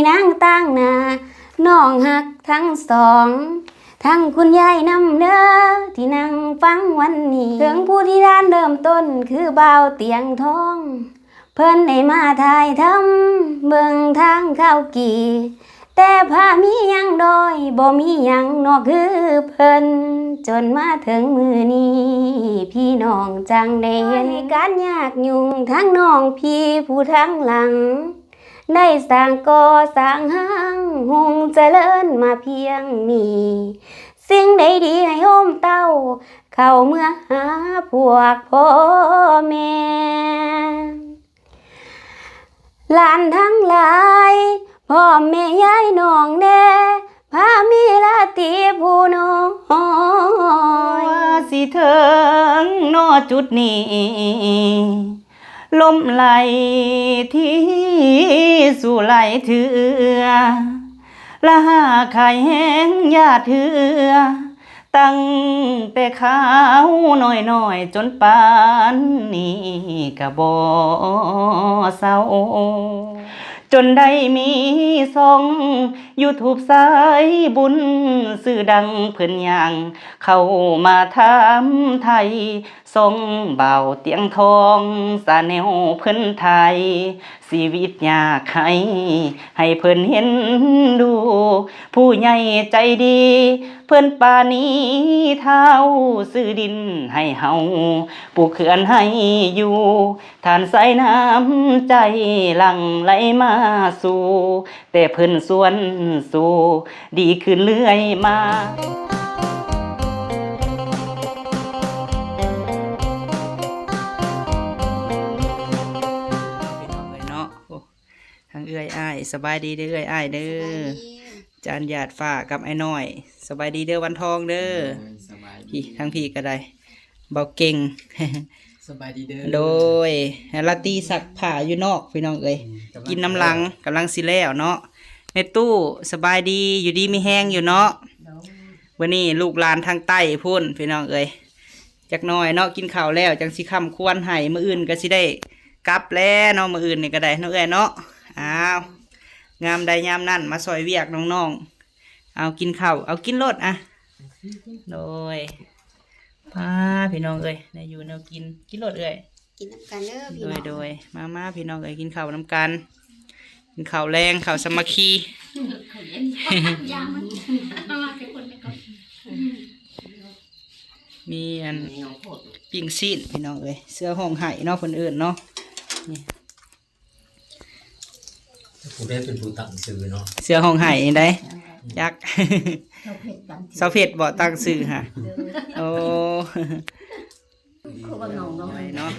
นางตั้งหน้าน้องหักทั้งสองทั้งคุณยายนำเด้อที่นั่งฟังวันนี้ถึงผู้ที่ด้านเริ่มต้นคือบ่าวเตียงทองเพิ่นได้มาถ่ายทำเบิ่งทางข้าวกี่แต่พามียังดอยบ่มียังนอกคือเพิ่นจนมาถึงมือนี้พี่น้องจังได้เห็นการยากยุ่งทั้งน้องพี่ผู้ทั้งหลังได้สร้างก่อสร้างห้างหุงเจริญมาเพียงนี้สิ่งใดดีให้โฮมเต้าเข้าเมื่อหาพวกพ่อแม่หลานทั้งหลายพ่อแม่ยายน้องแน่พามีลาตีผู้น้อยว่าสิเถิงนอจุดนี้ลมไหลที่สู่ไหลเถือละหาไข่แห้งยาเถือตั้งแต่ขาวน้อยจนปานนี้กะบ่เศร้าจนได้มีส่อง YouTube สายบุญสื่อดังเพิ่นย่างเข้ามาถามไทยส่งเบาเตียงทองสาแนวเพิ่นไทยชีวิตยากให้เพิ่นเห็นดูผู้ใหญ่ใจดีเพิ่นปานีเท้าซื้อดินให้เฮาปลูกเขื่อนให้อยู่ทานสายน้ำใจหลั่งไหลมาสู่แต่เพิ่นส่วนสู่ดีขึ้นเรื่อยมาทางเอื้อยอ้ายสบายดีเด้อเอื้อยอ้ายเด้อจานหยาดฝ้ากับไอ้น้อยสบายดีเด้อวันทองเด้อพี่ทั้งพี่ก็ได้เบาเก่งสบายดีเด้อโดยลาตีสักผ้าอยู่นอกพี่น้องเอ้ยกินน้ำลังกำลังสิแล้วเนาะในตู้สบายดีอยู่ดีมีแห้งอยู่เนาะวันนี้ลูกหลานทางใต้พุ่นพี่น้องเอ้ยจักหน่อยเนาะกินข้าวแล้วจังสิคำควรให้มื้ออื่นก็สิได้กลับแล้วเนาะมื้ออื่นนี่ก็ได้เนาะเอ้ยเนาะอ้าวงามใดยามนั่นมาซอยเวียกน้องๆเอากินข้าวเอากินรสอ่ะโดยพาพี่น้องเอ้ยได้อยู่แนวกินรสเอ้ยกินน้ำกันเด้อพี่น้องโดยมาพี่น้องเอ้ยกินข้าวน้ำกันกินข้าวแรงข้าวสามัคคีมีอันปิ้งซีนพี่น้องเอ้ยเสื้อห้องไห้เนาะคนอื่นเนาะผู้ได้เป็นผู้ตั้งชื่อเนาะเสื้อห้องไห้ได้ยักษ์เสาเพชรบ่ตั้งชื่อฮะโอ้เนาะ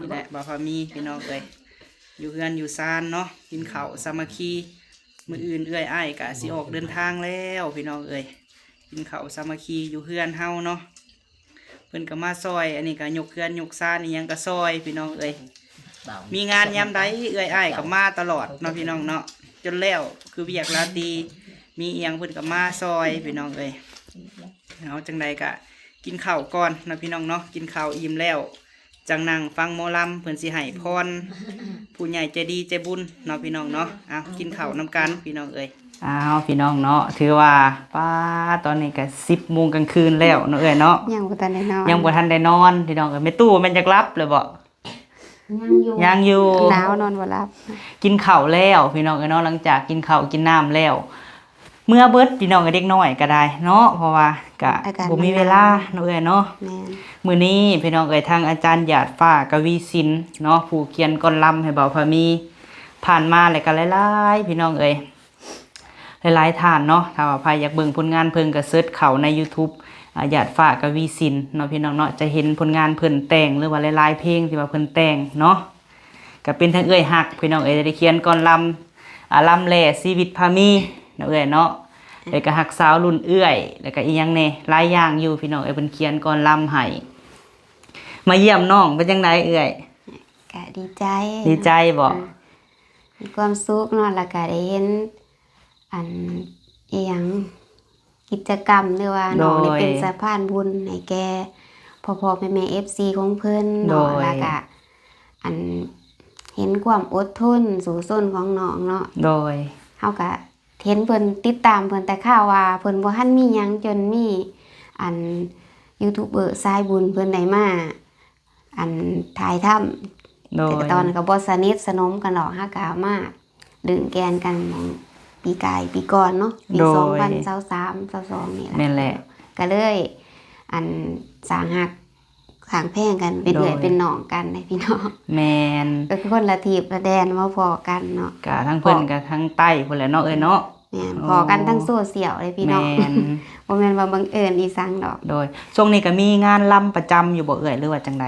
นี่แหละบ่พอมีพี่น้องเอ้ยอยู่เฮือนอยู่ซานเนาะกินข้าวสามัคคีมื้ออื่นเอื้อยอ้ายกะสิออกเดินทางแล้วพี่น้องเอ้ยกินข้าวสามัคคีอยู่เฮือนเฮาเนาะเพิ่นก็มาซอยอันนี้ก็ยกเฮือนยกซานอีหยังก็ซอยพี่น้องเอ้ยมีงานยามใดเอื้อยอ้ายก็มาตลอดเนาะพี่น้องเนาะจนแล้วคือเวียกลาตรีมีเอียงเพิ่นก็มาซอยพี่น้องเอ้ยเอาจังใดก็กินข้าวก่อนเนาะพี่น้องเนาะกินข้าวอิ่มแล้วจังนั่งฟังหมอลำเพิ่นสิให้พรผู้ใหญ่ใจดีใจบุญเนาะพี่น้องเนาะเอากินข้าวนำกันพี่น้องเอ้ยพี่น้องเนาะถือว่าป้าตอนนี้ก็10 โมงกลางคืนแล้วเนาะเอ้ยเนาะยังบ่ทันได้นอนพี่น้องเอ้ยแม่ตู้แม่นจักรับเลยบ่ยังอยู่หนาวนอนบ่หลับกินข้าวแล้วพี่น้องเอ้ยเนาะหลังจากกินข้าวกินน้ำแล้วเมื่อเบิดพี่น้องกับเด็กน้อยก็ได้เนาะเพราะว่ากะบ่มีเวลาเนาะเอ้ยเนาะมื้อนี้พี่น้องเอ้ยทางอาจารย์หยาดฟ้ากวีศิลป์เนาะผู้เขียนกลอนให้เบาพามีผ่านมาแล้วก็หลายๆพี่น้องเอ้ยหลายๆท่านเนาะถ้าว่าใครอยากเบิ่งผลงานเพิ่นก็เสิร์ชเข้าใน YouTube หยาดฟ้ากวีศิลป์เนาะพี่น้องเนาะจะเห็นผลงานเพิ่นแต่งหรือว่าหลายๆเพลงที่ว่าเพิ่นแต่งเนาะก็เป็นทั้งเอ้ยฮักพี่น้องเอ้ยได้เขียนกลอนลำแหล่ชีวิตพามีเนาะเอ้ยเนาะแล้วก็หักสาวรุ่นเอื้อยแล้วก็อีหยังแน่หลายอย่างอยู่พี่น้องเพิ่นเขียนก่อนลำให้มาเยี่ยมน้องเป็นจังไดเอื้อยก็ดีใจบ่มีความสุขเนาะแล้วก็ได้เห็นอันอีหยังกิจกรรมหรือว่าน้องได้เป็นสะพานบุญให้แก่พ่อๆแม่ๆ FC ของเพิ่นเนาะแล้วก็อันเห็นความอดทนสู้ซนของน้องเนาะโดย เฮาก็เห็นเพิ่นติดตามเพิ่นแต่ข่าวว่าเพิ่นบ่ทันมีหยังจนมีอันยูทูบเบอร์สายบุญเพิ่นได้มาอันถ่ายทำ โดย แต่ตอนก็บ่สนิทสนมกันดอกฮักก็มาดึงแกนกันหมองปีกายปีก่อนเนาะปี โดย 2023 22นี่แหละ แม่นแหละ ก็เลยอันสร้างฮักสร้างแพงกันเป็นเอื้อย โดย เป็นน้องกันได้พี่น้อง แมน ก็คือคนละทีบละแดนมาพอกันเนาะ กะทั้งเพิ่นกะทั้งใต้พุ่นแหละเนาะเอ้ยเนาะ แม่น อ๋อ พอกันทั้งโซเชียลเลยพี่น้อง แม่น บ่แม่นว่าบังเอิญอีสังดอก โดยช่วงนี้ก็มีงานลำประจำอยู่บ่เอ่ยหรือว่าจังใด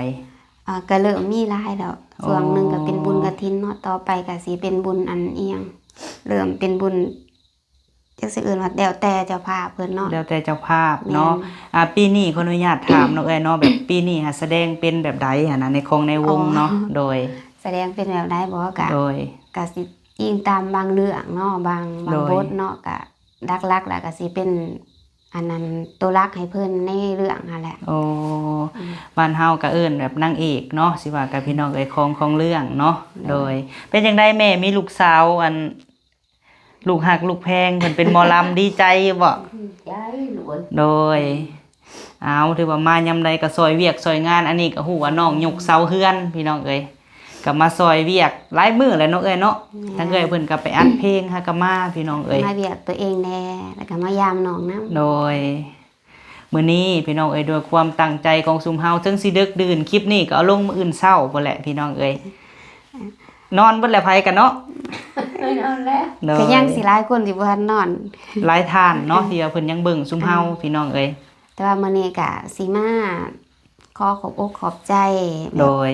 ก็เริ่มมีหลายดอก อ๋อ ส่วนหนึงก็เป็นบุญกฐินเนาะต่อไปก็สิเป็นบุญอันเอียงเริ่มเป็นบุญจักสิเอิ้นว่าแล้วแต่เจ้าภาพเพิ่นเนาะ แล้วแต่เจ้าภาพเนาะปีนี้ขออนุญาตถามเนาะเอ้ยเนาะแบบปีนี้หาแสดงเป็นแบบใดหั่นน่ะในของในวงเนาะโดย แสดงเป็นแบบใดบ่ก็ โดย ก็สิอิงตามบางเรื่องเนาะบาง โดย บทเนาะก็หลักๆแล้วก็สิเป็นอันนั้นตัวรักให้เพิ่นในเรื่องนั่นแหละ โอ้บ้านเฮาก็เอิ้นแบบนางเอกเนาะสิว่ากับพี่น้องเอ้ยของเรื่องเนาะโดย เป็นจังไดแม่มีลูกสาวอันลูกหักลูกแพงเพิ่นเป็นหมอลำดีใจบ่ ยายหลวย โดยเอาถือว่ามายามใดก็ซอยเวียกซอยงานอันนี้ก็ฮู้ว่าน้องยกเสาเฮือนพี่น้องเอ้ยก็มาซอยเวียกหลายมื้อแหล้วเนาะเอ้ยเนาะทั้งเอ้ยเพิ่นก็ไปอัดเพลงฮะก็มาพี่น้องเอ้ย มาเบียดตัวเองแน่แล้วก็มายามน้องนำ โดยมื้อนี้พี่น้องเอ้ยโดยความตั้งใจของซุมเฮาถึงสิดึกดื่นคลิปนี้ก็เอาลงมื้ออื่นเช้าพุ่นแหละพี่น้องเอ้ยนอนเบิดแล้วไผกันเนาะ นอนแล้ว โดย ก็ยังสิหลายคนสิบ่ทันนอน หลายท่านเนาะที่ว่าเพิ่นยังเบิ่งซุมเฮาพี่น้องเอ้ย แต่ว่ามื้อนี้ก็สิมาขอขอบอกขอบใจ โดย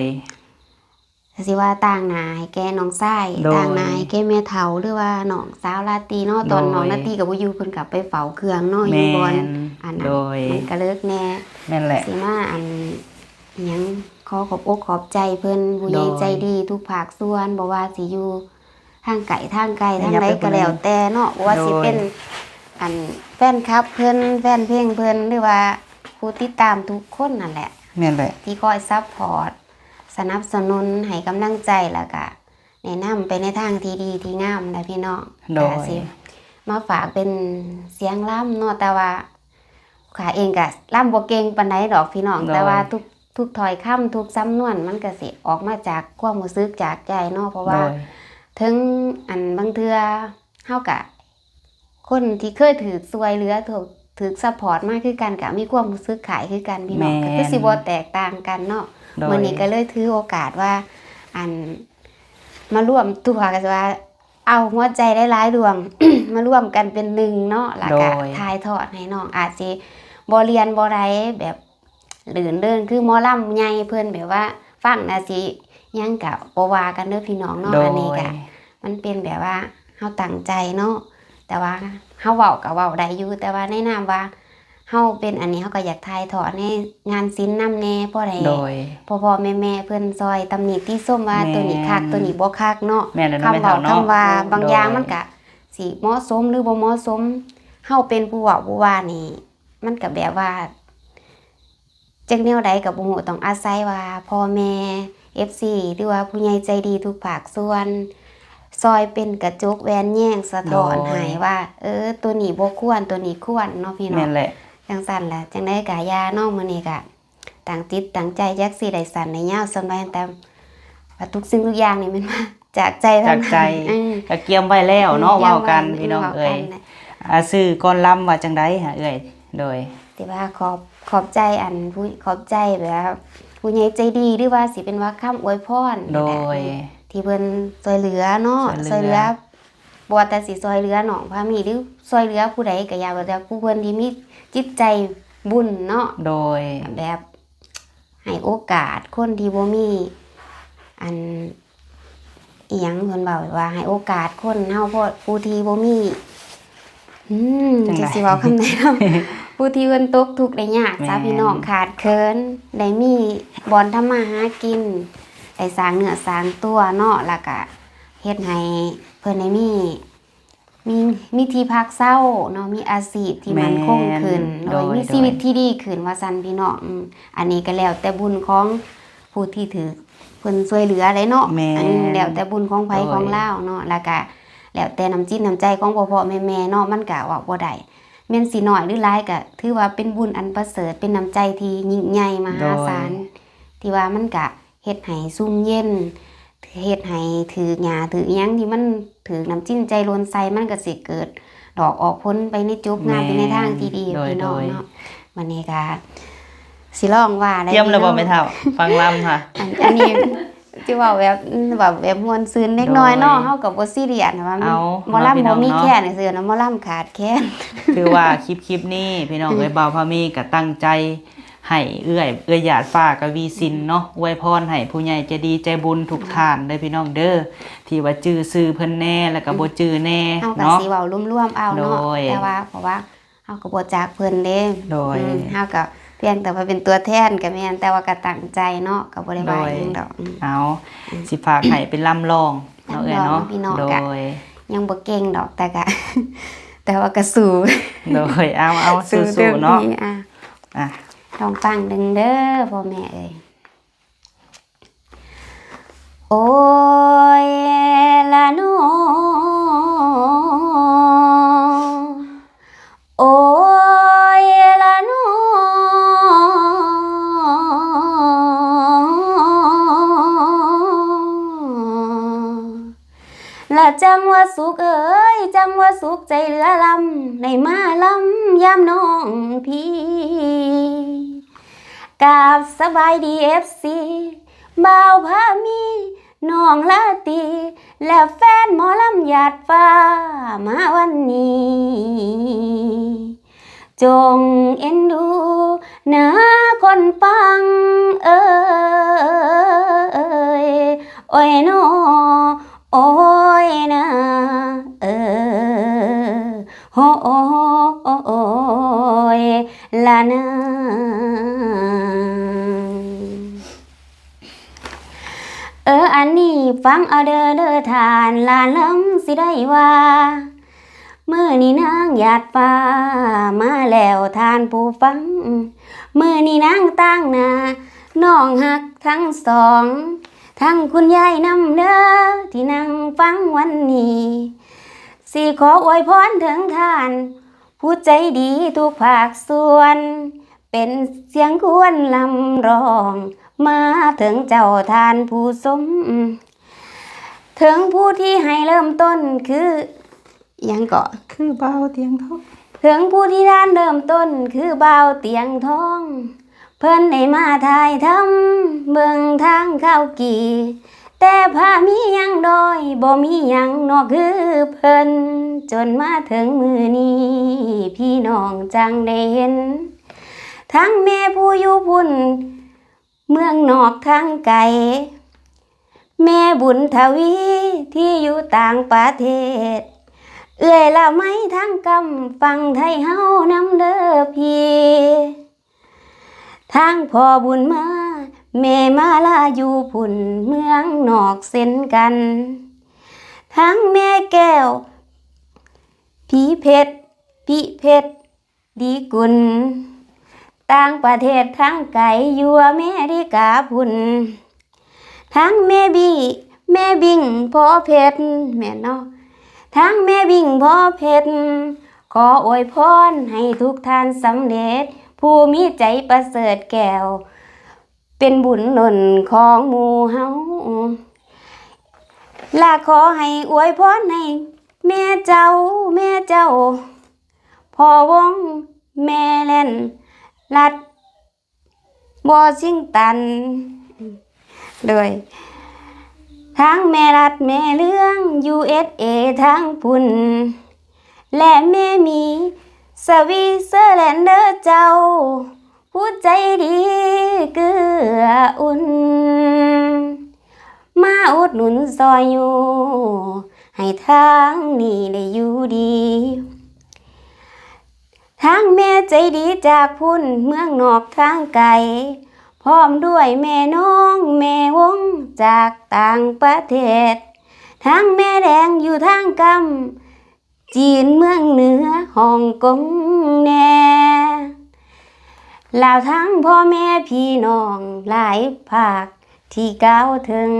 สิว่าต่างหน้าให้แกน้องชาย โดย ต่างหน้าให้แกแม่เฒ่าหรือว่าน้องสาวลาตรีเนาะตอน โดย น้องลาตรีก็บ่อยู่เพิ่นก็ไปเฝ้าเครื่องเนาะอยู่ แม่ บอน น อันนั้น โดย มันก็เลิกแน่ แม่นแหละ สิมาอันหยังขอขอบอกขอบใจเพิ่นผู้ใหญ่ โดย ใจดีทุกภาคส่วนบ่ว่าสิอยู่ทางไกลทางไกลทาง อย่า ใด ไป ก็แล้วแต่เนาะบ่ว่าสิ โดย เป็นอันแฟนคลับเพิ่นแฟนเพลงเพิ่นหรือว่าผู้ติดตามทุกคนนั่นแหละ แม่นแหละ ที่คอยซัพพอร์ตสนับสนุนให้กำลังใจแล้วก็แนะนำไปในทางที่ดีที่งามนะพี่น้อง โดย ก็สิมาฝากเป็นเสียงล่ำเนาะแต่ว่าขาเองก็ล่ำบ่เก่งปานใดดอกพี่น้อง แต่ว่าทุกถ้อยคำทุกสำนวนมันก็สิออกมาจากความรู้สึกจากใจเนาะเพราะ โด ว่าย ถึงอันบางเทื่อเฮาก็คนที่เคยถือซวยเหลือถือซัพพอร์ตมากคือกันก็มีความรู้สึกขายคือกันพี่น้อง แม่ ก็คือสิบ่แตกต่างกันเนาะ โดย วันนี้ก็เลยถือโอกาสว่าอันมาร่วมตัวกันว่า เอาหัวใจได้หลายดวง มาร่วมกันเป็นหนึ่งเนาะแล้วก็ โดย ทายทอดให้น้องอาจสิบ่เรียนบ่ไรแบบหลื่นเดินคือหมอลำใหญ่เพิ่นแบบว่าฟังน่ะสิยังกะบ่ว่ากันเด้อพี่น้องเนาะ โดย อันนี้ก็มันเป็นแบบว่าเฮาตั้งใจเนาะแต่ว่าเฮาเว้าก็เว้าได้อยู่แต่ว่าในนามว่าเฮาเป็นอันนี้เฮาก็อยากทายทอดในงานศิลป์นำแน่พอได้ โดย พ่อๆแม่ๆเพิ่นซอยตำหนิที่ส้มว่า แม่น ตัวนี้คักตัวนี้บ่คักเนาะ แม่นแล้ว คำ เนาะแม่ เว้า เฒ่าเนาะ คำว่าบางอย่าง โด มันก็สิเหมาะสมหรือบ่เหมาะสมเฮาเป็นผู้เว้าผู้ว่านี่ มันก็แบบว่าจักแนวใดก็บ่ฮู้ต้องอาศัยว่าพ่อแม่ FC หรือว่าผู้ใหญ่ใจดีทุกภาคส่วน ซอยเป็นกระจกแวนแย่งสะท้อน โดย ให้ว่า ตัวนี้บ่ควรตัวนี้ควรเนาะพี่น้อ แม่ ง นแหละ จังสั่นแหละจังได้กายาเนอกมื้อนี้ก็ต่างจิตต่างใจจักสิได้สั่นได้ยาวสำาใดแต่ว่าทุกสิ่งทุกอย่างนี่มันมาจากใจทั้ จาง กใจ อืม ก็เกี่ยมไว้แล้วเนาะเว้ากันพี่น้องเอ้ย ว้ากันนะ ชื่อก่อนลำว่าจังไดหาเอ้ยโดย ที่ว่าขอบใจอันผู้ขอบใจแบบผู้ใหญ่ใจดีหรือว่าสิเป็นว่าคำอวยพร โด นั่นแหละ ย ที่เพิ่นซอยเหลือเนาะ ช่ ซ ว อย ย เห เห ลื ลื อ อบ่ว่าแต่สิซอยเหลือน้องพามีหรือซอยเหลือผู้ใดก็อย่าว่าแต่ผู้เพิ่นที่มีจิตใจบุญเนาะ โดย แบบให้โอกาสคนที่บ่มีอันอีหยังเพิ่นเว้าว่าให้โอกาสคนเฮาเพราะผู้ที่บ่มีจะสิเว้าคำใดเนาะ ผู้ที่เพิ่นตกทุกข์ได้ยากซะพี่น้องขาดเคินได้มีบ่อนทำมาหากินได้สร้างเนื้อสร้างตัวเนาะแล้วก็เฮ็ดให้เพิ่นได้มีที่พักเศร้าเนาะมีอาชีพที่มั่นคงขึ้น โดยมีชีวิตที่ดีขึ้นว่าซั่นพี่น้องอันนี้ก็แล้วแต่บุญของผู้ที่ถือเพิ่นช่วยเหลือได้เนาะ แม่น อันนี้แล้วแต่บุญของไผ โดย ของลาวเนาะแล้วก็ แล้วแต่น้ำจิตน้ำใจของพ่อๆแม่ๆเนาะมันก็ว่าบ่ได้แม่นสิน้อยหรือหลายก็ถือว่าเป็นบุญอันประเสริฐเป็นน้ำใจที่ยิ่งใหญ่มหาศาลที่ว่ามันก็เฮ็ดให้ซุ่มเย็นเฮ็ดให้ถือหญ้าถืออิหยังที่มันถือน้ำจิ้มใจล้นใส่มันก็สิเกิดดอกออกผลไปในจุบงามไปในทางที่ดีพี่น้องเนาะวันนี้ก็สิลองว่าได้ เยี่ยมเลยบ่แม่เฒ่าฟังลำค่ะ อันนี้ที่ว่าแบบม่วนซื่นเล็กน้อยเนาะเฮาก็บ่ซีเรียสว่าหมอลำบ่มีแค่นซื่อนะหมอลำขาดแค่น คือว่าคลิปนี้พี่น้องเอ้ยบ่าวพามีก็ตั้งใจให้เอื้อยหยาดฟ้ากวีสินเนาะอวยพรให้ผู้ใหญ่ใจดีใจบุญทุกท่านเด้อพี่น้องเด้อที่ว่าจื้อซื่อเพิ่นแน่แล้วก็บ่จื้อแน่ เฮาก็ เนาะ สิเว้ารวมๆเอาเนาะ โดย แต่ว่าเพราะว่าเฮาก็บ่จากเพิ่นเด้ โดย เฮาก็เพียงแต่ว่าเป็นตัวแทนก็แม่นแต่ว่าก็ตั้งใจเนาะก็บ่ได้ว่าหยังดอก เอาสิฝากให้เป็นลำลองเนาะเอ้ยเนาะ ลำลองพี่น้อง โด กะ ย ยังบ่เก่งดอกแต่ก็ แต่ว่าก็สู้ โดยเอาสู้ ต็ม ๆเนาะ ที่อ่ะ อ่ะ ลองฟังดึงเด้อพ่อแม่เอ้ยโอ้ยละโนโอ้ยละโนละจังว่าสุขเอ้ยจังว่าสุขใจเหลือลำในมาลำยามน้องพี่กราบสบายดีFC บ่าวพามีน้องลาตี และแฟนหมอลำหยาดฟ้ามาวันนี้ จงเอ็นดูนะคนฟังเอ้ยโอ้ยโนโอ้ยนะเออโอ้โอ้ยละนะอันนี้ฟังเอาเด้อทานลานลำสิได้ว่ามื้อนี้นางหยาดฟ้ามาแล้วทานผู้ฟังมื้อนี้นางตั้งหน้าน้องฮักทั้งสองทั้งคุณยายนำเด้อที่นั่งฟังวันนี้สิขออวยพรถึงท่านผู้ใจดีทุกภาคส่วนเป็นเสียงควรลำร้องมาถึงเจ้าทานผู้สมถึงผู้ที่ให้เริ่มต้นคือยังเกาะ คือเบาเตียงทอง ถึงผู้ที่ทานเริ่มต้นคือเบาวเตียงทอง เพิ่นได้มาถ่ายทำเบิ่งทางเข้ากี่แต่พามียังดอยบ่มียังนอกคือเพิ่นจนมาถึงมือนี้พี่น้องจังได้เห็นทั้งแม่ผู้อยู่พุ่นเมืองนอกทั้งไกลแม่บุญทวีที่อยู่ต่างประเทศเอื้อยละไหมทั้งกำฟังไทยเฮานำเด้อพี่ทางพ่อบุญมาแม่มาลาอยู่พุ่นเมืองนอกเส้นกันทั้งแม่แก้วพี่เพชรดีกุลต่างประเทศทั้งไกลอยู่อเมริกาพุ่นทั้งแม่บิ่งพ่อเพชรแม่นเนาะทั้งแม่บิ่งพ่อเพชรขออวยพรให้ทุกท่านสำเร็จผู้มีใจประเสริฐแก้วเป็นบุญหล่นของหมู่เฮาและขอให้อวยพรให้แม่เจ้าพ่อวงแม่แล่นรัฐวอชิงตันเลยทั้งแม่รัฐแม่เรื่อง USA ทั้งพุ่นและแม่มีสวิตเซอร์แลนด์เด้อเจ้าผู้ใจดีเกื้ออุ่นมาอุดหนุนซอยอยู่ให้ทางนี้ได้อยู่ดีทางแม่ใจดีจากพุ่นเมืองนอกทางไกลพร้อมด้วยแม่น้องแม่วงจากต่างประเทศทั้งแม่แดงอยู่ทางกำจีนเมืองเหนือฮ่องกงแน่ลาวทั้งพ่อแม่พี่น้องหลายภาคที่ก้าวถึง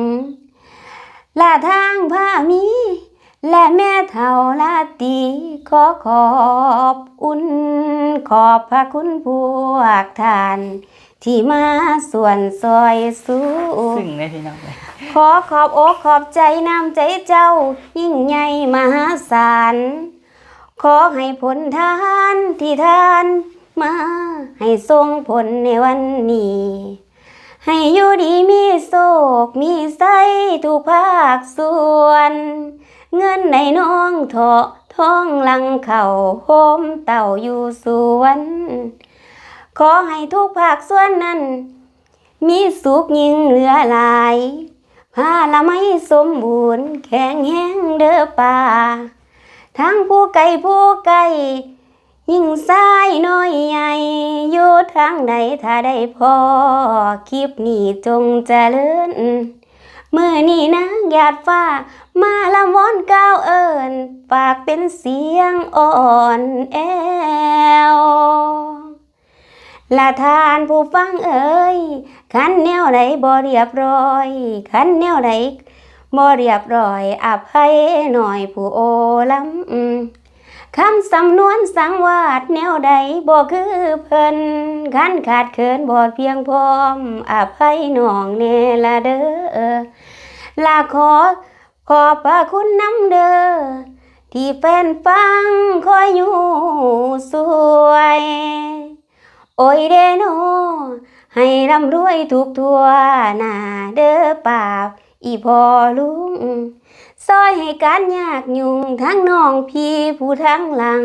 ลาทางพามี และแม่เฒ่าลาตรีขอขอบอุ่นขอบพระคุณพวกท่าน ที่มาส่วนซอยสู้ ซึ่งเลยพี่น้องเลย ขอขอบอกขอบใจน้ำใจเจ้า ยิ่งใหญ่มหาศาล ขอให้ผลทานที่ท่านมาให้ทรงผลในวันนี้ ให้อยู่ดีมีโศกมีไส้ทุกภาคส่วน เงินในน้องเถาะท้องลังเข่าโฮมเต่าอยู่สวน ขอให้ทุกภาคส่วนนั้น มีสุขยิ่งเหลือหลายผ้าละไม้สมบูรณ์แข็งแห้งเด้อป่า ทั้งผู้ไกลผู้ไกลยิ่งซ้ายน้อยใหญ่อยู่ทางใดถ้าได้พอคลิปนี้จงเจริญเมื่อนี้นางหยาดฟ้ามาละวอนก้าวเอิญฝากเป็นเสียงอ่อนแอวละทานผู้ฟังเอ่ยคันแนวใดบ่เรียบร้อยคันแนวใดบ่เรียบร้อยอภัยหน่อยผู้โอลำคำสำนวนสังวาสแนวใดบ่คือเพิ่นคันขาดเขินบ่เพียงพร้อมอภัยน้องแน่ละเด้อลาขอบพระคุณนำเด้อที่แฟนฟังคอยอยู่สวยโอ้ยเดโนให้ร่ำรวยทุกทั่วหน้าเด้อป่าอีพ่อลุงซอยให้การยากยุ่งทั้งน้องพี่ผู้ทั้งหลัง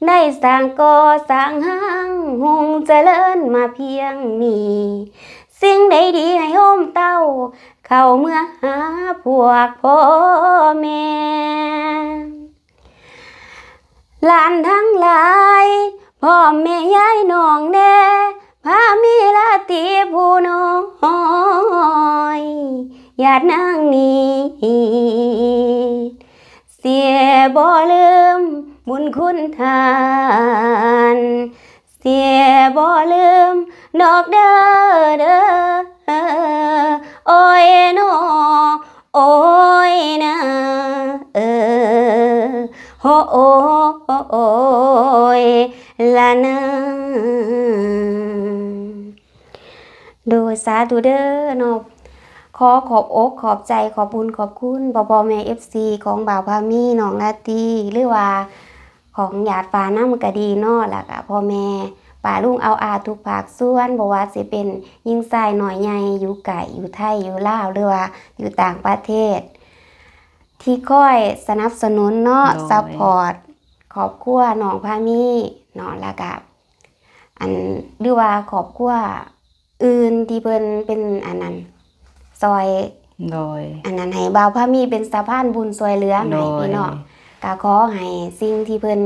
ได้สร้างก่อสร้างห้างหุงเจริญมาเพียงนี้สิ่งใดดีให้โฮมเต้าเข้าเมื่อหาพวกพ่อแม่หลานทั้งหลายพ่อแม่ยายน้องแน่พามีลาตรีผู้น้อยญาตินางนี้เสียบ่ลืมบุญคุณทานเสียบ่ลืมดอกเด้อเด้อโอ้ยโนโอ้ยนะโอ้โอ้ยละนะโดยสาธุเด้อเนาะขอขอบอกขอบใจขอบบุญขอบคุณพ่อแม่ FC ของบ่าวพามีน้องลาตรีหรือว่าของญาติฟ้าน้ำก็ดีเนาะล่ะก็พ่อแม่ป้าลุงเอาอาทุกภาคส่วนบ่ว่าสิเป็นยิ่งชายน้อยใหญ่อยู่ไกลอยู่ไทยอยู่ลาวหรือว่าอยู่ต่างประเทศที่คอยสนับสนุนเนาะซัพพอร์ตครอบครัวน้องพามีเนาะแล้วก็อันหรือว่าครอบครัวอื่นที่เพิ่นเป็นอันนั้นซอยโดยอันนั้นให้บ่าวพามีเป็นสะพานบุญซอยเหลือให้พี่น้องก็ขอให้สิ่งที่เพิ่น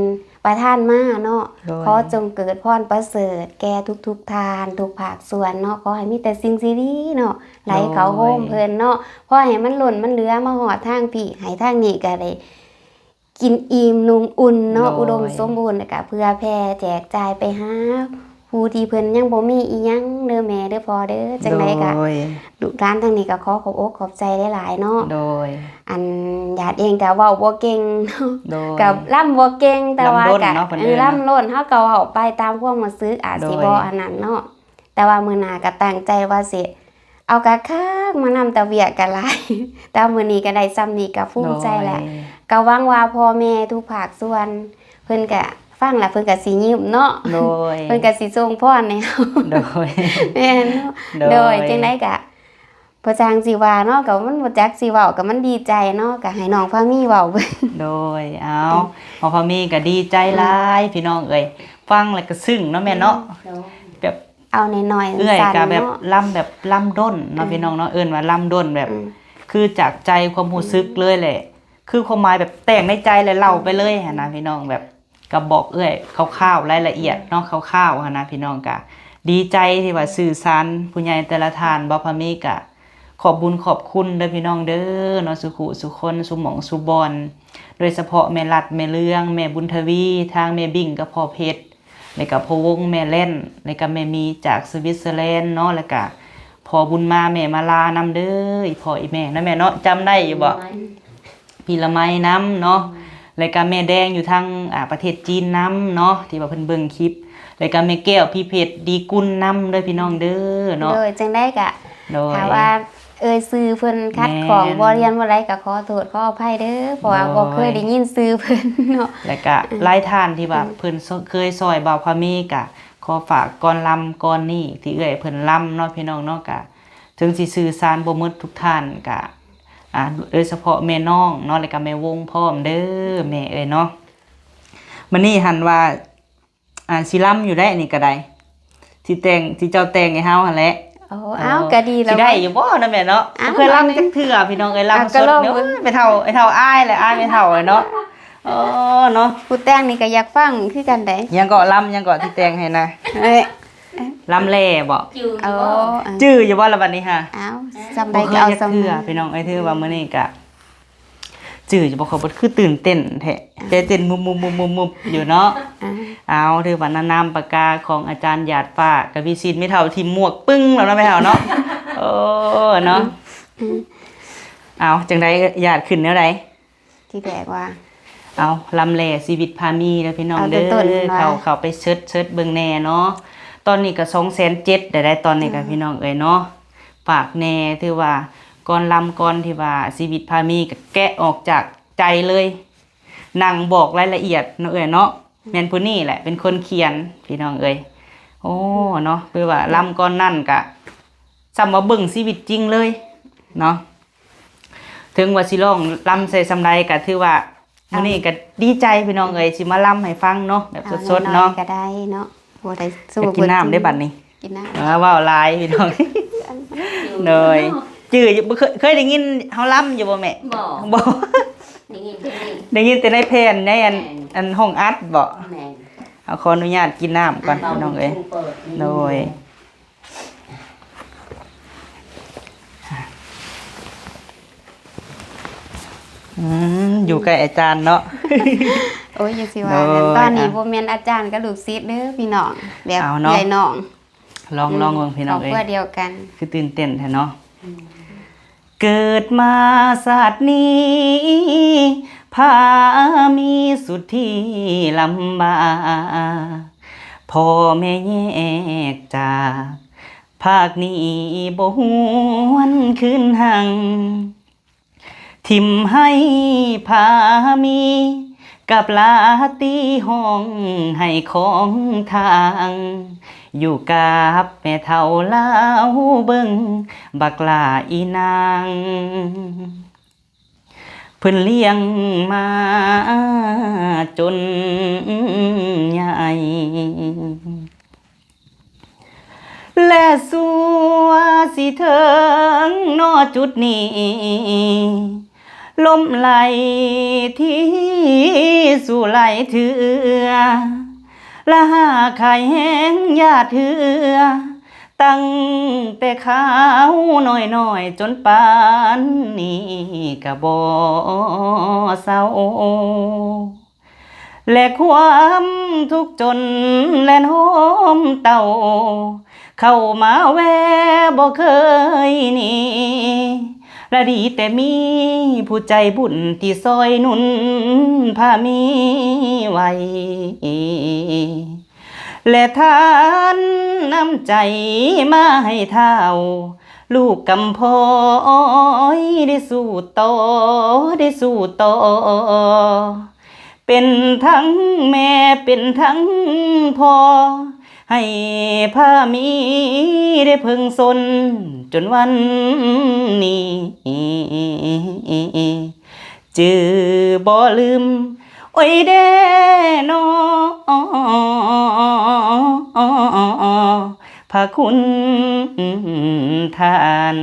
ประทานมาเนาะขอจงเกิดพรประเสริฐแก่ทุกทานทุกภาคส่วนเนาะขอให้มีแต่สิ่งดีๆเนาะไหลเข้าโฮมเพิ่นเนาะพอให้มันหล่นมันเหลือมาฮอดทางพี่ให้ทางนี้ก็ได้กินอิ่มนุ่งอุ่นเนาะอุดมสมบูรณ์แล้วก็เพื่อแผ่แจกจ่ายไปหาผู้ที่เพิ่นยังบ่มีอีหยังเด้อแม่เด้อพ่อเด้อจังไดก็ลูกหลานทางนี้ก็ขอขอบอกขอบใจหลายๆเนาะโดยอันญาติเองก็เว้าบ่เก่งกับล่ำบ่เก่งแต่ว่าก็ล่ำล้นเฮาก็เว้าไปตามความรู้สึกอาจสิบ่อันนั้นเนาะแต่ว่ามื้อหน้าก็ตั้งใจว่าสิเอากะคักมานำตะเวียก็หลายแต่มื้อนี้ก็ได้ซ้ำนี้ก็ภูมิใจแหละก็หวังว่าพ่อแม่ทุกภาคส่วนเพิ่นก็ฟังแล้วเพิ่นก็สิยิ้มเนาะโดยเพิ่นก็สิส่งพรให้เฮาโดยแม่นเนาะโดยจังได๋ก็บ่จางสิว่าเนาะก็มันบ่จักสิเว้าก็มันดีใจเนาะก็ให้น้องพามีเว้าเบิ่งโดยเอาน้องพามีก็ดีใจหลายพี่น้องเอ้ยฟังแล้วก็ซึ้งเนาะแม่เนาะแบบเอาน้อยๆเอื้อยก็แบบล่ำแบบล่ำด้นเนาะพี่น้องเนาะเอิ้นว่าล่ำด้นแบบคือจากใจความรู้สึกเลยแหละคือความหมายแบบแต่งในใจแล้วเล่าไปเลยหั่นนะพี่น้องแบบก็บอกเอื้อยคร่าวๆรายละเอียดเนาะคร่าวๆหั่นนะพี่น้องก็ดีใจที่ว่าสื่อสารผู้ใหญ่แต่ละท่านบ่พามีก็ขอบบุญขอบคุณเด้อพี่น้องเด้อเนาะสุขุสุคนสุหมองสุบอนโดยเฉพาะแม่รัดแม่เลืองแม่บุญทวีทางแม่บิ่งกับพ่อเพชรแล้วก็พ่อวงแม่เล่นแล้วก็แม่มีจากสวิตเซอร์แลนด์เนาะแล้วก็พ่อบุญมาแม่มาลานำเด้ออีพ่ออีแม่นะแม่เนาะจำได้อยู่บ่ พี่ละไมน้ำเนาะรายการแม่แดงอยู่ทางประเทศจีนน้ำเนาะที่ว่าเพิ่นเบิ่งคลิปรายการแม่แก้วพี่เพชรดีกุลน้ำเด้อพี่น้องเด้อเนาะโดยจังได้กะ โดย ถ้าว่าซื้อเพิ่นคัดของบ่เรียนบ่ได้ก็ขอโทษขออภัยเด้อเพราะว่าบ่เคยได้ยินชื่อเพิ่นเนาะ แล้วก็หลายท่านที่ว่าเพิ่นเคยซอยบ่าวพามีก็ขอฝากก่อนลำก่อนนี้ที่เอื้อยเพิ่นลำเนาะพี่น้องเนาะก็ถึงสิสื่อสารบ่หมดทุกท่านก็โดยเฉพาะแม่น้องเนาะแล้วก็แม่วงพร้อมเด้อแม่เอ้ยเนาะมื้อนี้หันว่าสิลำอยู่ได้นี่ก็ได้ที่เจ้าแต่งให้เฮาหั่นแหละ โอ้เอ้าก็ดีแล้ว สิได้อยู่บ่นะแม่เนาะเคยลำจักเทื่อพี่น้องเอ้ยลำสดเนาะไปเฒ่าไอ้เฒ่าอ้ายแหละอ้ายไม่เฒ่าเนาะเนาะ ผู้แต่งนี่ก็อยากฟังคือกันได้ ยังก็ลำยังก็ที่แต่งให้นะ เอ้ย ลำแล่บ่ เอา จื้ออยู่บ่ละบัดนี้ฮะ เอาจำได้ก็เอา บ่คย จำ เทื่อพี่น้องเอ้ยถือว่ามื้อนี้ก็จื้ออยู่บ่เขาบ่คือตื่นเต้นแท้ใจเต้นมุบๆๆๆอยู่เนาะเอาถือว่านามปากกาของอาจารย์หยาดฟ้ากับพี่ซินไม่เท่าทิ่มหมวกปึ้งแล้วนะแม่เฒ่าเนาะเนาะเอาจังได๋หยาดขึ้นแนวใด ที่แรกว่า เอาลำแหล่ชีวิตพามีเด้อพี่น้อง เอา เด้ ต้น อ ๆว่า เขาไปเชิดเบิ่งแน่เนาะตอนนี้ก็270,000ได้ตอนนี้ก็พี่น้องเอ้ยเนาะฝากแน่ถือว่าก่อนลำก่อนที่ว่าชีวิตพามีก็แกะออกจากใจเลยนั่งบอกรายละเอียดเนาะเอ้ยเนาะแม่นผู้นี้แหละเป็นคนเขียนพี่น้องเอ้ยโอ้เนาะคือว่าลำก่อนนั่นก็ซ้ำว่าเบิ่งชีวิตจริงเลยเนาะถึงว่าสิร้องลำใส่สำไรก็ถือว่ามื้อนี้ก็ดีใจพี่น้องเอ้ยสิมาลำให้ฟังเนาะแบบสดๆเนาะ ก็ได้เนาะบ่ได้สู้ จะกินน้ำได้บัดนี้ กินน้ำ ว้าวหลายพี่น้องเลยจื้ออยู่บ่เคยได้ยินเฮาลำอยู่บ่แม่ บ่ บ่ ได้ยินเพลง ได้ยินแต่ในเพลงในอันห้องอัดบ่ แม่น เอาขออนุญาตกินน้ำก่อนพี่น้องเอ้ย เปิด โดยอยู่ใกล้อาจารย์เนาะ โอ้ยยังสิว่า โดย ตอนนี้บ่แม่นอาจารย์กับลูกศิษย์เด้อพี่น้องแบบ เอาเนาะ ใหญ่น้อง ลองเบิ่งพี่น้อง คร เอ้ บครัวย เดียวกัน คือตื่นเต้นแท้เนาะเกิดมาศาสตร์นี้พามีสุดที่ลำบากพ่อแม่แยกจากภาคนี้บ่หวนคืนหังทิมให้พามีกับลาตีห้องให้ของทางอยู่กับแม่เฒ่าลาวเบิ่งบักหลาอีนางเพิ่นเลี้ยงมาจนใหญ่และสัวสิเถิงนอจุดนี้ลมไหลที่สู่ไหลเถือละหาไข่แห้งยาเถือตั้งแต่ขาวน้อยจนปานนี้กะบ่เศร้าและความทุกข์จนแล่นโหมเต่าเข้ามาแวบ่เคยหนีและดีแต่มีผู้ใจบุญที่ซอยหนุนพามีไว้และทานน้ำใจมาให้เท่าลูกกำพร้อยได้สู้ต่อได้สู้ต่อเป็นทั้งแม่เป็นทั้งพ่อให้พามีได้พึงสนจนวันนี้จื้อบ่ลืมโอ้ยเด้นอพระคุณทาน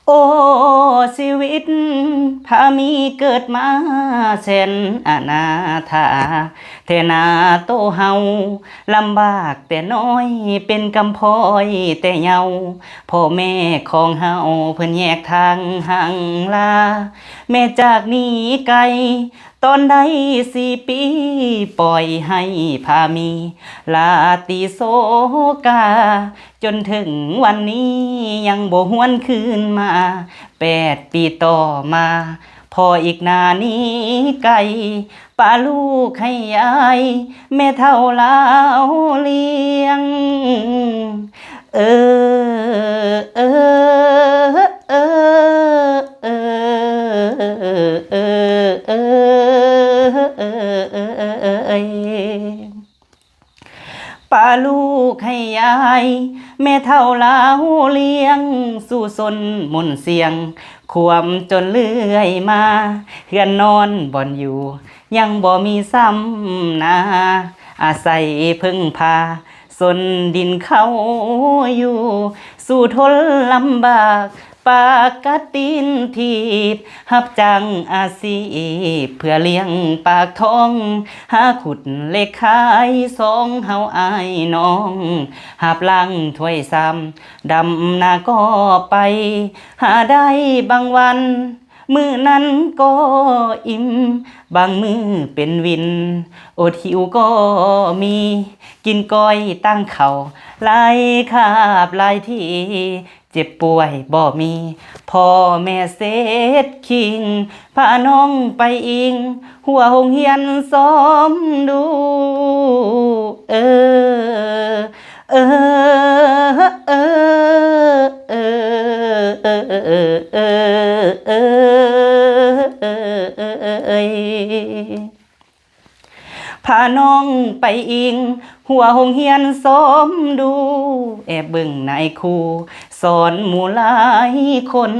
โอ้ชีวิตพามีเกิดมาแสนอนาถาแต่นาโตเฮาลำบากแต่น้อยเป็นกำพร้อยแต่เยาพ่อแม่ของเฮาเพิ่นแยกทางห่างลา แม่จากนี้ไกลตอนใด4 ปีปล่อยให้พามีลาติโซกาจนถึงวันนี้ยังบ่หวนคืนมา8 ปีต่อมาพออีกนานี้ไก่ป้าลูกให้ยายแม่เท่าลาวเลี้ยงเออเออเออเออเออเออป้าลูกให้ยายแม่เท่าลาวเลี้ยงสู่สนมนเสียงความจนเลื่อยมาเฮือนนอนบ่อนอยู่ยังบ่มีซ้ำนาอาศัยพึ่งพาสนดินเข้าอยู่สู่ทนลำบากปากตินทีบหับจังอาชีพเพื่อเลี้ยงปากท้องหาขุดเล็กขายสองเฮาอายน้องหาบลังถ้วยซ้ำดำนาก็ไปหาได้บางวันมื้อนั้นก็อิ่มบางมื้อเป็นวินอดหิวก็มีกินก้อยตั้งเข่าหลายคาบหลายที่เจ็บป่วยบ่มีพ่อแม่เสดคิงพาน้องไปอิงหัวหงเฮียนซ้อมดูเออเออเออเออเออเออเออเออพาน้องไปอิงหัวหงเฮียนซ้อมดูแอบเบิ่งนายครูสอนหมู่หลายคน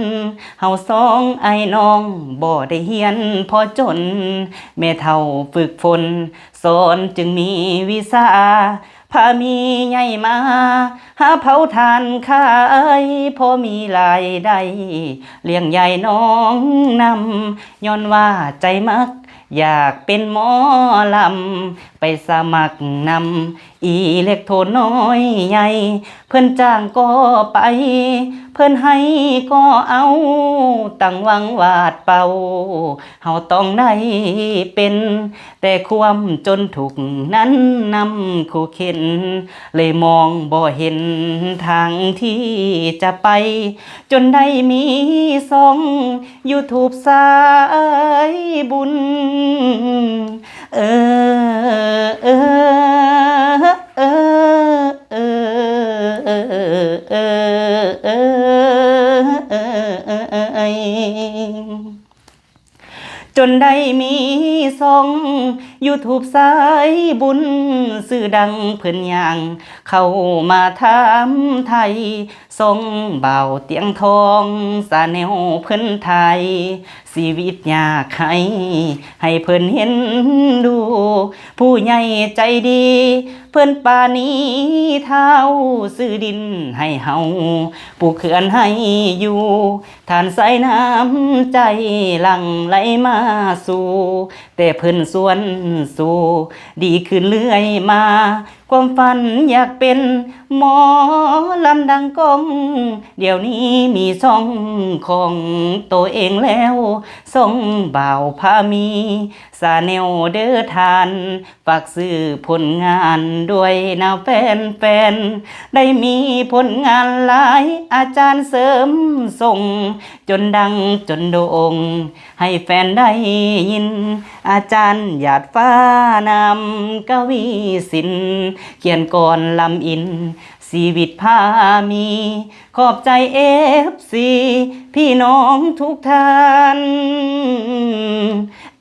เฮาสองไอ้น้องบ่ได้เฮียนพอจนแม่เฒ่าฝึกฝนสอนจึงมีวิชาพามีใหญ่มาหาเผาทานขายพอมีรายได้เลี้ยงใหญ่น้องนำย้อนว่าใจมักอยากเป็นหมอลำไปสมัครนำอีเล็กโทน้อยใหญ่เพิ่นจ้างก็ไปเพิ่นให้ก็เอาตั้งหวังวาดเป่าเฮาต้องได้เป็นแต่ความจนทุกข์นั้นนำคู่เข็นเลยมองบ่เห็นทางที่จะไปจนได้มีส่อง YouTube สายบุญเออเออเออเออเออเออจนได้มีส่อง YouTube สายบุญสื่อดังเพิ่นอย่างเข้ามาถามไทยส่งเบาเตียงทองสาแนวเพิ่นไทยชีวิตยากให้เพิ่นเห็นดูผู้ใหญ่ใจดีเพิ่นปานีเท้าซื้อดินให้เฮาปลูกเขื่อนให้อยู่ทานสายน้ำใจหลั่งไหลมาสู่แต่เพิ่นส่วนสู่ดีขึ้นเรื่อยมาความฝันอยากเป็นหมอลำดังก้องเดี๋ยวนี้มีช่องของตัวเองแล้วส่งบ่าวพามีสาแนวเด้อทานฝากซื้อผลงานด้วยนะแฟนได้มีผลงานหลายอาจารย์เสริมส่งจนดังจนโด่งให้แฟนได้ยินอาจารย์หยาดฟ้านำกวีศิลป์เขียนก่อนลำอินชีวิตพามีขอบใจFCพี่น้องทุกท่าน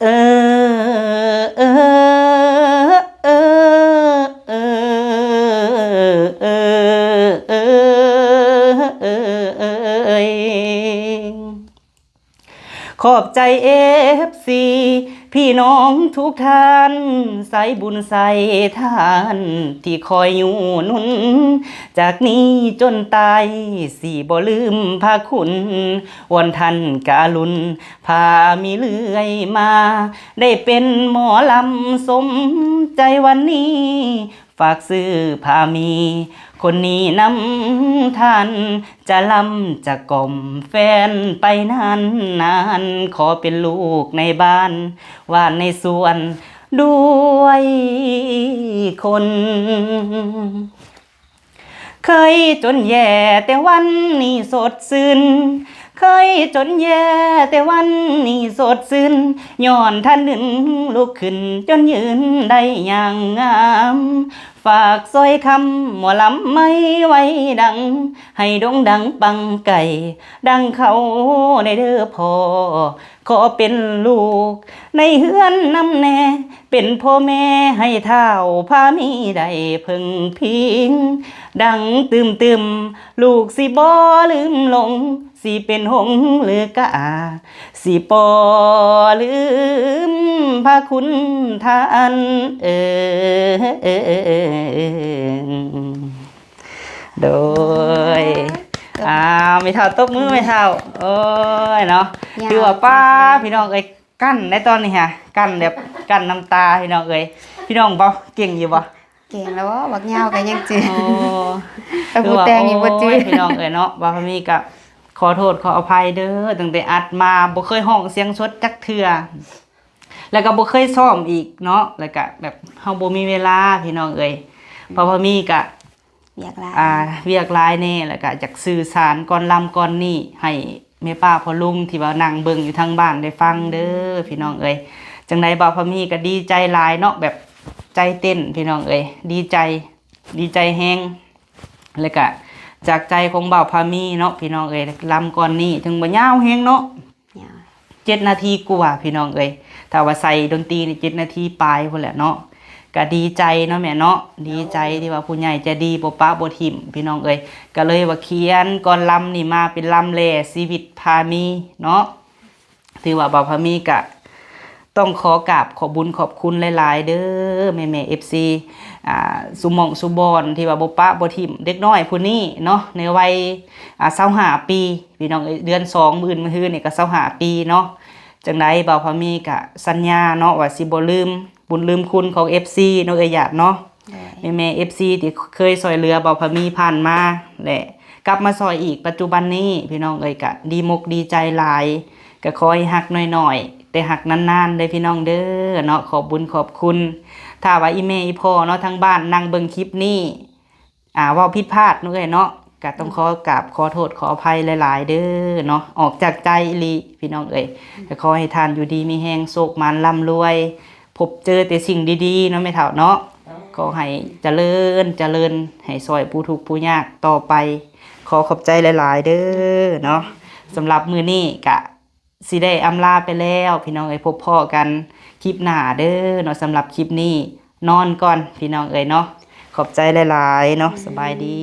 เออเออเออเออเออเออขอบใจFCพี่น้องทุกท่านใส่บุญใส่ทานที่คอยอยู่หนุนจากนี้จนตายสิบ่ลืมพระคุณวันทันกาลุนพามีเลื่อยมาได้เป็นหมอลำสมใจวันนี้ ฝากซื้อพามี คนนี้น้ำทันจะลำจะกล่อมแฟนไปนานขอเป็นลูกในบ้านว่านในสวนด้วยคน เคยจนแย่แต่วันนี้สดชื่นเคยจนแย่แต่วันนี้สดชื่นย้อนท่านหนึ่งลุกขึ้นจนยืนได้อย่างงามฝากซอยคำหมอลำไม่ไว้ดังให้โด่งดังปังไก่ดังเขาในเด้อพอขอเป็นลูกในเฮือนนำแน่เป็นพ่อแม่ให้เท่าพามีได้พึงพิงดังตืมลูกสิบ่ลืมหลงสิเป็นหงส์หรือกะสิปอลืมพระคุณท่านโดยไม่เท่าตบมือไม่เท่าโอ้ยเนาะคือว่าป้าพี่น้องเอ้ยกั้นในตอนนี้ฮะกั้นแบบกั้นน้ำตาพี่น้องเอ้ยพี่น้องบ่เก่งอยู่บ่เก่งแล้วว่าบักยาวก็ยังจื้อ โอ้ แต่ผู้แต่งนี่บ่จื้อ พี่น้องเอ้ยเนาะบ่มีก็ขอโทษขออภัยเด้อตั้งแต่อัดมาบ่เคยร้องเสียงสดจักเทื่อแล้วก็บ่เคยซ้อมอีกเนาะแล้วก็แบบเฮาบ่มีเวลาพี่น้องเอ้ยเพราะว่ามีก็เวียกหลายเวียกหลายแน่แล้วก็อยากสื่อสารก่อนลำก่อนนี้ให้แม่ป้าพ่อลุงที่ว่านั่งเบิ่งอยู่ทางบ้านได้ฟังเด้อพี่น้องเอ้ยจังไดบ่าวพะมีก็ดีใจหลายเนาะแบบใจเต้นพี่น้องเอ้ยดีใจแฮงแล้วก็จากใจของบ่าวพามีเนาะพี่น้องเอ้ยลำก่อนนี้ถึงบ่ยาวแฮงเนาะ7 นาทีกว่าพี่น้องเอ้ยถ้าว่าใส่ดนตรีนี่7 นาทีปลายพุ่นแหละเนาะก็ดีใจเนาะแม่เนาะดีใจที่ว่าผู้ใหญ่ใจะดีบ่ปะบ่ทิ่มพี่น้องเอ้ยก็เลยว่าเขียนก่อนลำนี่มาเป็นลำแลชีวิตพามีเนาะถือว่าบ่าวพามีก็ต้องขอกราบขอบุญขอบคุณหลายๆเด้อแม่ๆ FC สุหม่องสุบอนที่ว่าบ่ปะบ่ทิ่มเด็กน้อยผู้นี้เนาะในวัย25 ปีพี่น้องเอ้ยเดือน2มื้อมื้อนี่ก็25 ปีเนาะจังไดบ่าวพามีก็สัญญาเนาะว่าสิบ่ลืมบุญลืมคุณของ FC เนาะเอ้ยญาติเนาะแม่ FC ที่เคยซอยเรือบ่าวพามีผ่านมาแหละกลับมาซอยอีกปัจจุบันนี้พี่น้องเอ้ยก็ดีมกดีใจหลายก็คอยฮักน้อยๆแต่หักนานๆเลยพี่น้องเด้อเนาะขอบบุญขอบคุณถ้าว่าอีแม่อีพ่อเนาะทางบ้านนั่งเบิ่งคลิปนี้เว้าผิดพลาดเนาะเอ้ยเนาะก็ต้องขอกราบขอโทษขออภัยหลายๆเด้อเนาะออกจากใจอีหลีพี่น้องเอ้ยก็ขอให้ท่านอยู่ดีมีแรงโชคมันร่ำรวยพบเจอแต่สิ่งดีๆเนาะแม่เฒ่าเนาะขอให้เจริญให้ซอยผู้ทุกข์ผู้ยากต่อไปขอขอบใจหลายๆเด้อเนาะสำหรับมื้อนี้ก็สิได้อำลาไปแล้วพี่น้องเอ้ยพบพ่อกันคลิปหน้าเด้อเนาะสำหรับคลิปนี้นอนก่อนพี่น้องเอ้ยเนาะขอบใจหลายๆเนาะสบายดี